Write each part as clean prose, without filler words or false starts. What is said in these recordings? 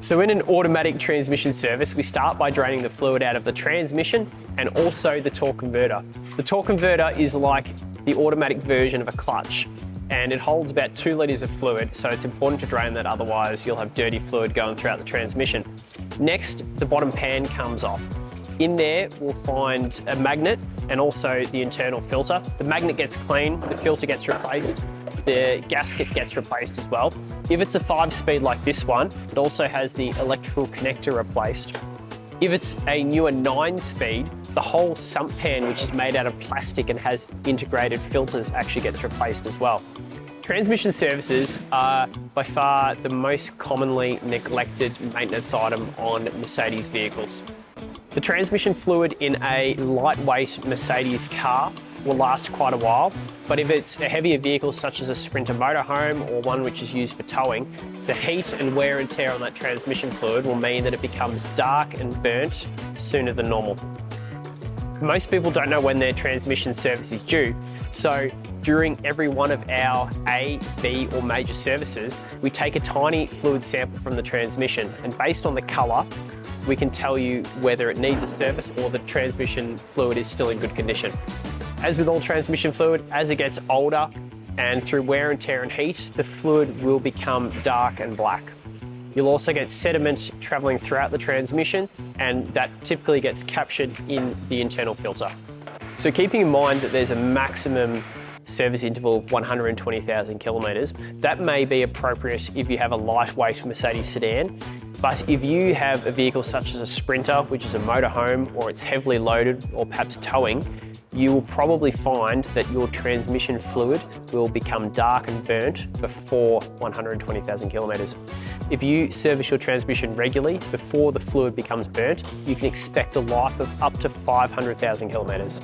So in an automatic transmission service, we start by draining the fluid out of the transmission and also the torque converter. The torque converter is like the automatic version of a clutch, and it holds about 2 litres of fluid, so it's important to drain that, otherwise you'll have dirty fluid going throughout the transmission. Next, the bottom pan comes off. In there, we'll find a magnet and also the internal filter. The magnet gets cleaned, the filter gets replaced, the gasket gets replaced as well. If it's a 5-speed like this one, it also has the electrical connector replaced. If it's a newer 9-speed, the whole sump pan, which is made out of plastic and has integrated filters, actually gets replaced as well. Transmission services are by far the most commonly neglected maintenance item on Mercedes vehicles. The transmission fluid in a lightweight Mercedes car will last quite a while, but if it's a heavier vehicle such as a Sprinter motorhome or one which is used for towing, the heat and wear and tear on that transmission fluid will mean that it becomes dark and burnt sooner than normal. Most people don't know when their transmission service is due, so during every one of our A, B or major services, we take a tiny fluid sample from the transmission, and based on the colour, we can tell you whether it needs a service or the transmission fluid is still in good condition. As with all transmission fluid, as it gets older and through wear and tear and heat, the fluid will become dark and black. You'll also get sediment travelling throughout the transmission, and that typically gets captured in the internal filter. So keeping in mind that there's a maximum service interval of 120,000 kilometres, that may be appropriate if you have a lightweight Mercedes sedan. But if you have a vehicle such as a Sprinter, which is a motorhome, or it's heavily loaded or perhaps towing, you will probably find that your transmission fluid will become dark and burnt before 120,000 kilometres. If you service your transmission regularly before the fluid becomes burnt, you can expect a life of up to 500,000 kilometres.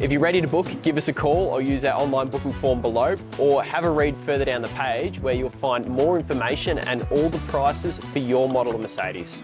If you're ready to book, give us a call or use our online booking form below, or have a read further down the page where you'll find more information and all the prices for your model of Mercedes.